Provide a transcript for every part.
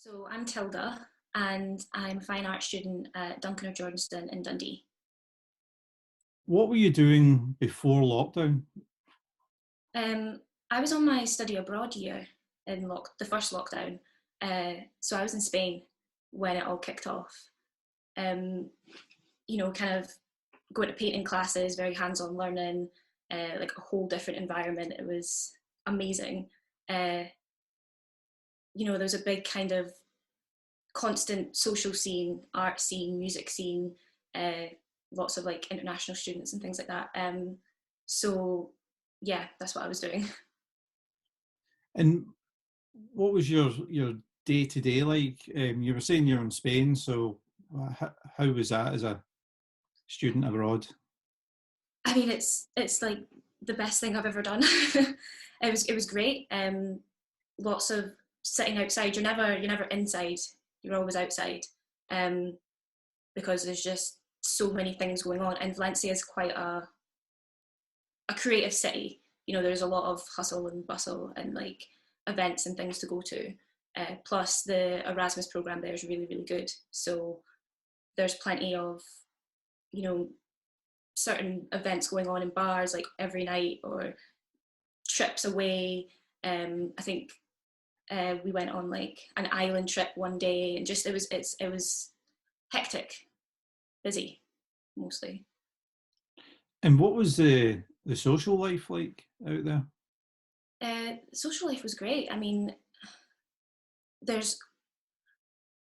So I'm Tilda, and I'm a fine art student at Duncan or Jordanston in Dundee. What were you doing before lockdown? Um, I was on my study abroad year in the first lockdown. So I was in Spain when it all kicked off. Um, kind of going to painting classes, very hands-on learning, like a whole different environment. It was amazing. Uh, there's a big kind of constant social scene, art scene, music scene, uh, lots of like international students and things like that. So yeah, that's what I was doing. And what was your day to day like? You were saying you're in Spain, so how was that as a student abroad? I mean, it's like the best thing I've ever done. It was great. Lots of sitting outside. You're never inside. You're always outside. Um, because there's just so many things going on, and Valencia is quite a creative city. There's a lot of hustle and bustle and like events and things to go to. Plus, the Erasmus program there is really, really good. So there's plenty of, you know, certain events going on in bars like every night or trips away. I think we went on like an island trip one day, and just it was hectic, busy, mostly. And what was the social life like out there? Social life was great. I mean, there's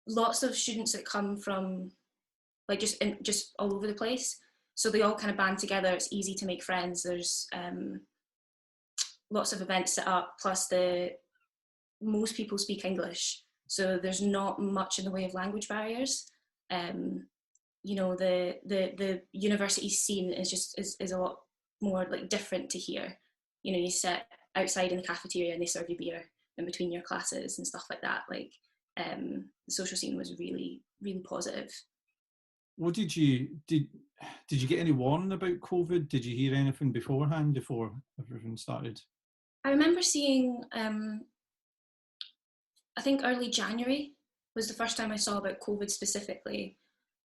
lots of students that come from like just all over the place. So they all kind of band together. It's easy to make friends. There's lots of events set up. Plus, the most people speak English, so there's not much in the way of language barriers. Um, the university scene is a lot more like different to here. You sit outside in the cafeteria and they serve you beer in between your classes and stuff like that. Like the social scene was really, really positive. What did you get any warning about COVID? Did you hear anything beforehand before everything started? I remember seeing, I think early January was the first time I saw about COVID specifically.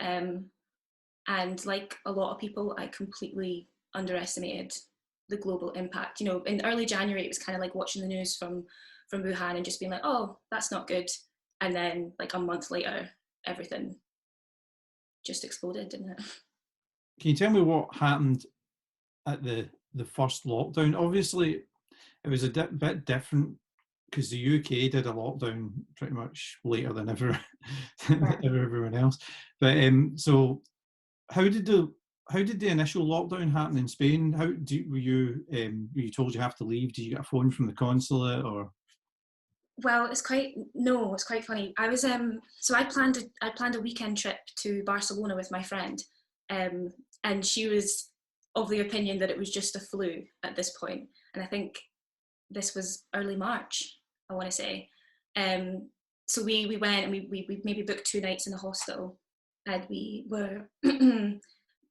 Um, and like a lot of people, I completely underestimated the global impact. In early January, it was kind of like watching the news from Wuhan and just being like, oh, that's not good. And then like a month later, everything just exploded, didn't it? Can you tell me what happened at the first lockdown? Obviously, it was a bit different because the UK did a lockdown pretty much later than Yeah. everyone else. But so how did the initial lockdown happen in Spain? Were you told you have to leave? Did you get a phone from the consulate or? Well, it's quite funny. So I planned a weekend trip to Barcelona with my friend, um, and she was of the opinion that it was just a flu at this point, and I think this was early March, I want to say. Um, so we went and we maybe booked 2 nights in a hostel, and we were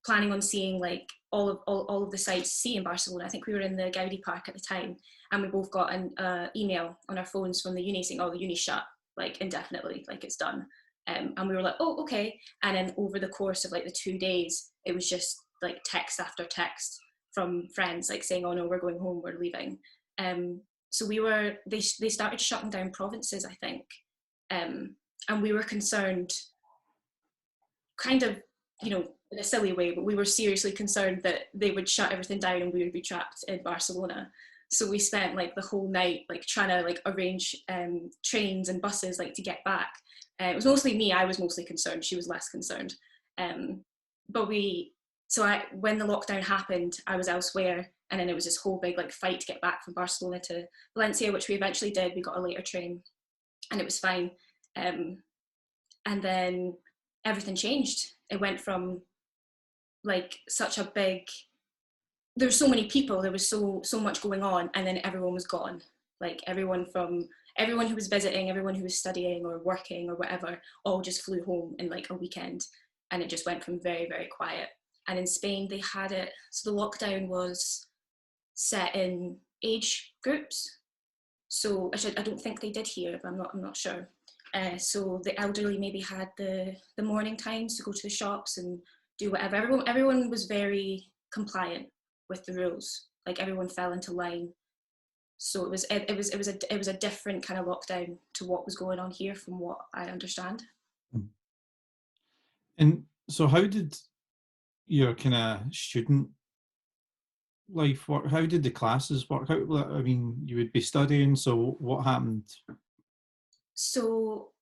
planning on seeing like all of the sites to see in Barcelona. I think we were in the Gaudi Park at the time, and we both got an email on our phones from the uni saying, "Oh, the uni's shut, like indefinitely, like it's done." And we were like, "Oh, okay." And then over the course of like the 2 days, it was just like text after text from friends like saying, "Oh no, we're going home, we're leaving." So they started shutting down provinces, I think, and we were concerned, kind of, in a silly way, but we were seriously concerned that they would shut everything down and we would be trapped in Barcelona. So we spent like the whole night like trying to like arrange trains and buses like to get back. It was mostly me. I was mostly concerned. She was less concerned. Um, but when the lockdown happened, I was elsewhere, and then it was this whole big like fight to get back from Barcelona to Valencia, which we eventually did. We got a later train, and it was fine. Um, and then everything changed. It went from like such a big, there's so many people, there was so much going on, and then everyone was gone. Like everyone who was visiting, everyone who was studying or working or whatever, all just flew home in like a weekend, and it just went from very, very quiet. And in Spain they had it, so the lockdown was set in age groups. So I don't think they did here, but I'm not sure. So the elderly maybe had the morning times to go to the shops and do whatever. Everyone was very compliant with the rules. Like everyone fell into line. So it was a different kind of lockdown to what was going on here, from what I understand. And so, how did your kind of student life work? How did the classes work? How, I mean, you would be studying. So, what happened? So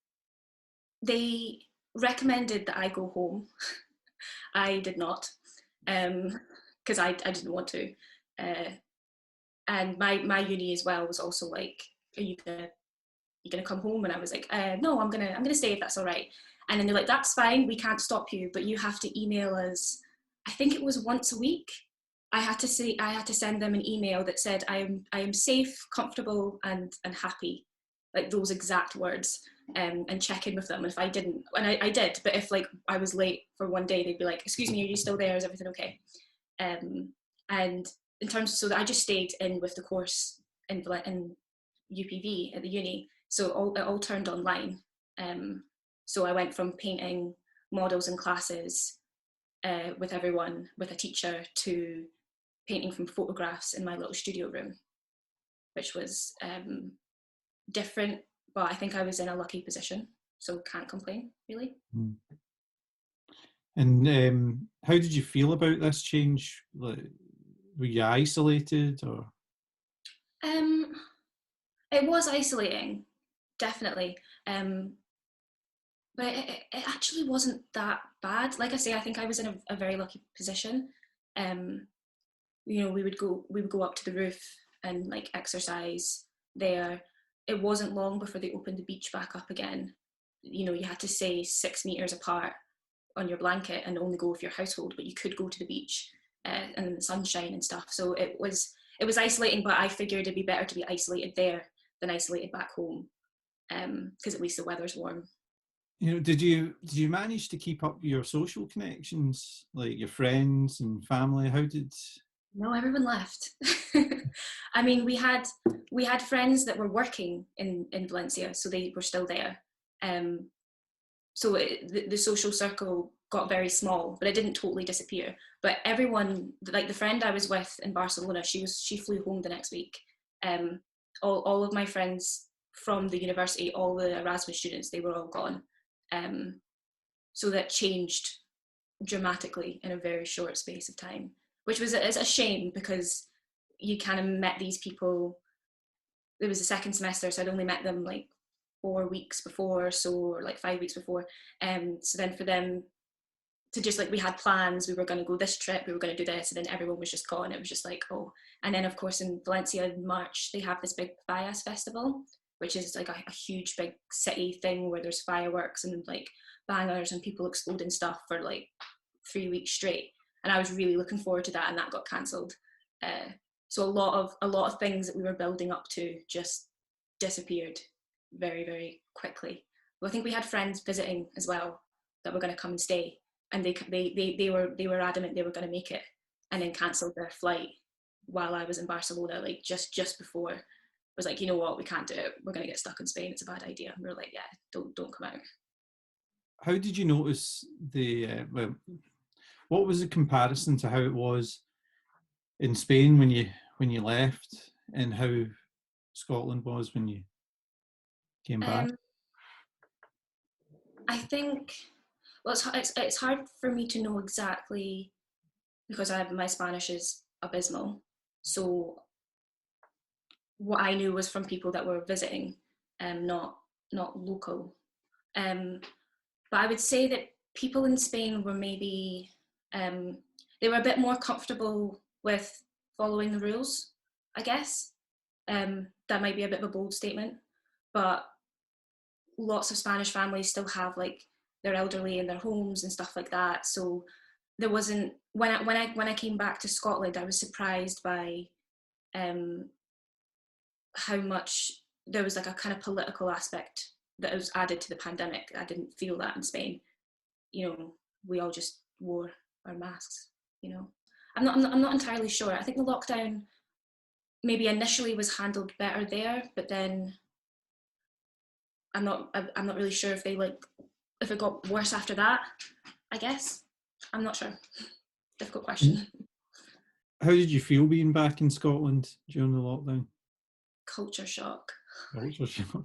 they recommended that I go home. I did not, because I didn't want to. And my uni as well was also like, are you gonna come home? And I was like, no, I'm gonna stay if that's all right. And then they're like, that's fine, we can't stop you, but you have to email us. I think it was once a week. I had to send them an email that said I am safe, comfortable, and happy, like those exact words, and check in with them. If I didn't, and I did, but if like I was late for one day, they'd be like, excuse me, are you still there? Is everything okay? And in terms, so that I just stayed in with the course in UPV at the uni, so it all turned online. So I went from painting models in classes with everyone, with a teacher, to painting from photographs in my little studio room, which was different, but I think I was in a lucky position, so can't complain, really. Mm. And how did you feel about this change? Like, were you isolated, or? It was isolating, definitely. But it actually wasn't that bad. Like I say, I think I was in a very lucky position. You know, we would go up to the roof and like exercise there. It wasn't long before they opened the beach back up again. You know, you had to stay 6 meters apart on your blanket and only go with your household, but you could go to the beach and in the sunshine and stuff. So it was isolating, but I figured it'd be better to be isolated there than isolated back home, because at least the weather's warm. You know, did you manage to keep up your social connections, like your friends and family? How did? No, everyone left. I mean, we had friends that were working in Valencia, so they were still there. So the social circle got very small, but it didn't totally disappear. But everyone, like the friend I was with in Barcelona, she flew home the next week. All of my friends from the university, all the Erasmus students, they were all gone. So that changed dramatically in a very short space of time, which was it's a shame, because you kind of met these people. It was the second semester, so I'd only met them like 4 weeks before, so, or like 5 weeks before. So then for them to just like, we had plans, we were going to go this trip, we were going to do this, and then everyone was just gone. It was just like, oh. And then of course in Valencia in March they have this big Fallas festival, which is like a huge big city thing where there's fireworks and like bangers and people exploding stuff for like 3 weeks straight. And I was really looking forward to that, and that got cancelled. So a lot of things that we were building up to just disappeared very, very quickly. Well, I think we had friends visiting as well that were going to come and stay, and they were adamant they were going to make it, and then cancelled their flight while I was in Barcelona, like just before. It was like, you know what, we can't do it. We're going to get stuck in Spain. It's a bad idea. And we were like, yeah, don't come out. How did you notice the? Well, what was the comparison to how it was in Spain when you left, and how Scotland was when you came back? I think, well, it's hard for me to know exactly, because my Spanish is abysmal. So what I knew was from people that were visiting, not local. But I would say that people in Spain were maybe they were a bit more comfortable with following the rules, I guess. That might be a bit of a bold statement, but lots of Spanish families still have like their elderly in their homes and stuff like that. So there wasn't, when I came back to Scotland, I was surprised by how much there was like a kind of political aspect that was added to the pandemic. I didn't feel that in Spain. You know, we all just wore our masks. You know, I'm not entirely sure. I think the lockdown maybe initially was handled better there, but then I'm not really sure if if it got worse after that. I guess I'm not sure. Difficult question. How did you feel being back in Scotland during the lockdown? Culture shock. Culture shock.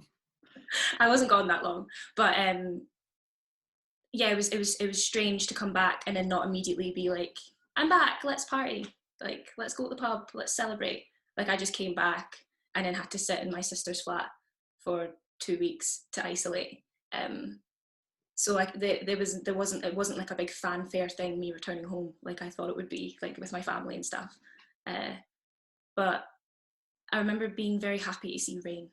I wasn't gone that long, but yeah, it was strange to come back and then not immediately be like, I'm back, let's party, like let's go to the pub, let's celebrate. Like I just came back and then had to sit in my sister's flat for 2 weeks to isolate. So like it wasn't like a big fanfare thing, me returning home like I thought it would be, like with my family and stuff. But I remember being very happy to see rain.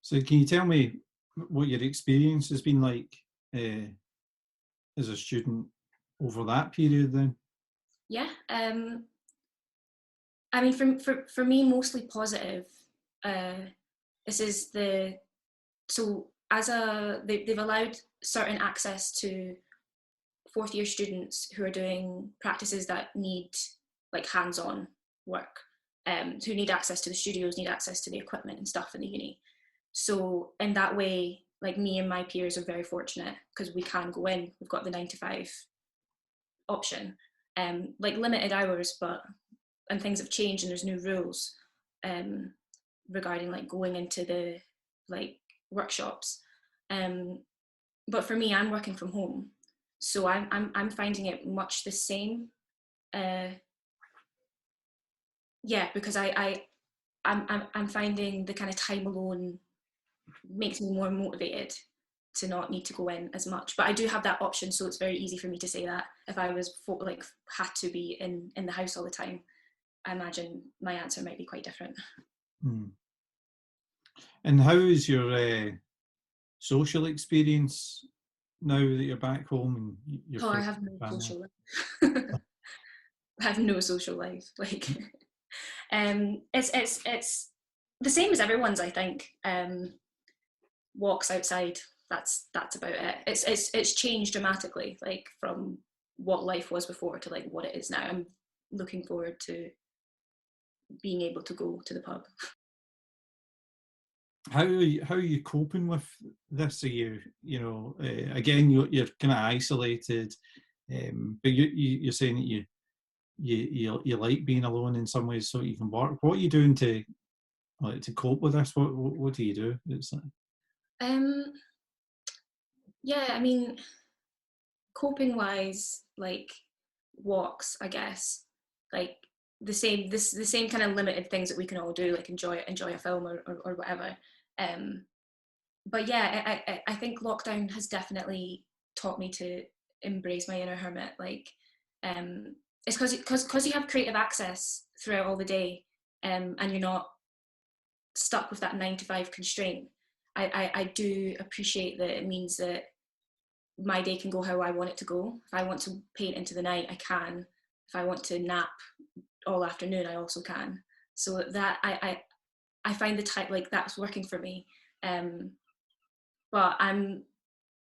So can you tell me what your experience has been like as a student over that period then? Yeah, I mean, for me, mostly positive. This is so they've allowed certain access to fourth year students who are doing practices that need like hands-on work, who need access to the studios, need access to the equipment and stuff in the uni. So in that way, like me and my peers are very fortunate because we can go in. We've got the 9 to 5 option, like limited hours, and things have changed and there's new rules regarding like going into the like workshops. But for me, I'm working from home, so I'm finding it much the same. Yeah, because I'm finding the kind of time alone makes me more motivated to not need to go in as much. But I do have that option, so it's very easy for me to say that. If I was like had to be in the house all the time, I imagine my answer might be quite different. And how is your social experience now that you're back home and you're I have no social life. I have no social life. Like, it's the same as everyone's. I think walks outside. That's about it. It's changed dramatically, like from what life was before to like what it is now. I'm looking forward to being able to go to the pub. How are you coping with this? Are you know again you're kind of isolated, but you're saying that you like being alone in some ways so you can work. What are you doing to cope with this? What do you do? It's like... Yeah, I mean, coping wise, like walks, I guess, like the same kind of limited things that we can all do, like enjoy a film or whatever. But yeah, I think lockdown has definitely taught me to embrace my inner hermit. Like, it's because you have creative access throughout all the day, and you're not stuck with that 9 to 5 constraint. I do appreciate that it means that my day can go how I want it to go. If I want to paint into the night, I can. If I want to nap all afternoon, I also can. So that I find the type like that's working for me. But I'm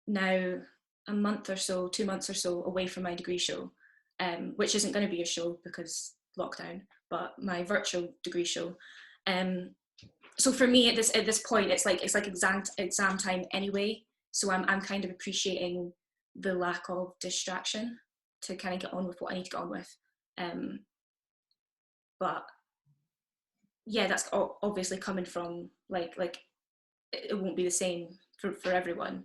now a month or so, 2 months or so away from my degree show, which isn't going to be a show because lockdown, but my virtual degree show. So for me at this point, it's like exam time anyway. So I'm kind of appreciating the lack of distraction to kind of get on with what I need to get on with. But yeah, that's obviously coming from like it won't be the same for everyone.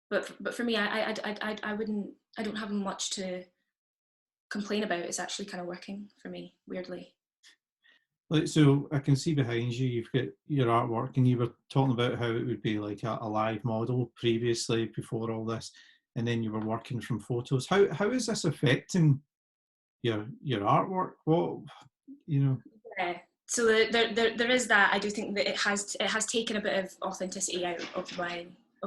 But for me, I wouldn't, I don't have much to complain about. It's actually kind of working for me, weirdly. Like, so I can see behind you, you've got your artwork, and you were talking about how it would be like a live model previously before all this, and then you were working from photos. How is this affecting your artwork? What, you know? Yeah. So there is that. I do think that it has taken a bit of authenticity out of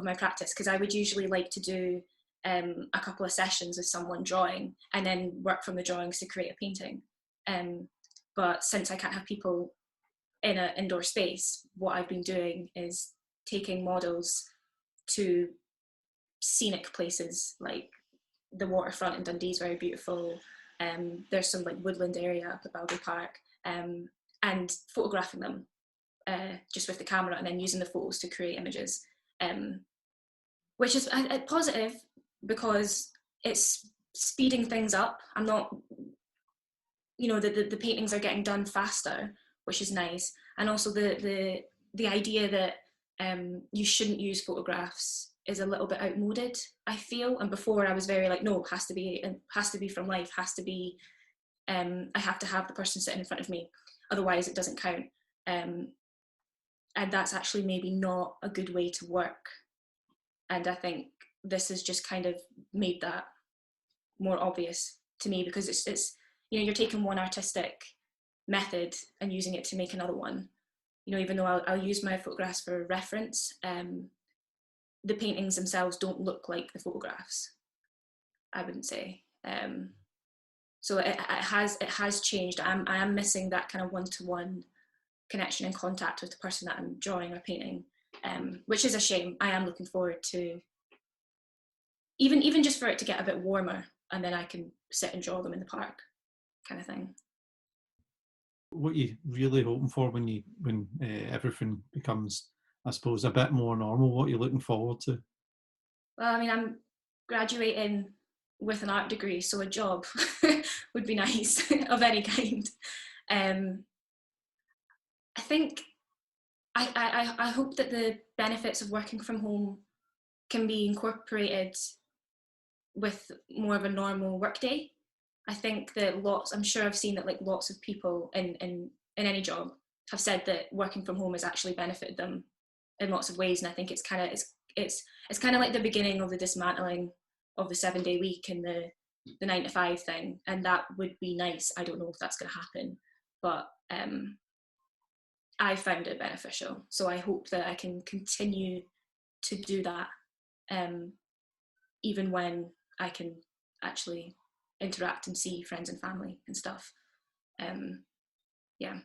my practice, because I would usually like to do a couple of sessions with someone drawing and then work from the drawings to create a painting. But since I can't have people in an indoor space, what I've been doing is taking models to scenic places, like the waterfront in Dundee is very beautiful. There's some like woodland area up at Baldy Park, and photographing them just with the camera, and then using the photos to create images, which is a positive because it's speeding things up. I'm not, the paintings are getting done faster, which is nice. And also the idea that you shouldn't use photographs is a little bit outmoded, I feel. And before I was very like, no, it has to be from life, has to be, I have to have the person sitting in front of me, otherwise it doesn't count. And that's actually maybe not a good way to work. And I think this has just kind of made that more obvious to me, because it's you're taking one artistic method and using it to make another one. Even though I'll use my photographs for reference, the paintings themselves don't look like the photographs, I wouldn't say. So it has changed. I am missing that kind of one-to-one connection and contact with the person that I'm drawing or painting, which is a shame. I am looking forward to even just for it to get a bit warmer, and then I can sit and draw them in the park, kind of thing. What are you really hoping for when everything becomes, I suppose, a bit more normal? What are you looking forward to? Well, I mean, I'm graduating with an art degree, so a job would be nice of any kind. I think I hope that the benefits of working from home can be incorporated with more of a normal workday. I think that I'm sure I've seen that like lots of people in any job have said that working from home has actually benefited them in lots of ways. And I think it's kind of like the beginning of the dismantling of the 7-day week and the 9-to-5 thing. And that would be nice. I don't know if that's going to happen, but I found it beneficial. So I hope that I can continue to do that, even when I can actually interact and see friends and family and stuff. Yeah.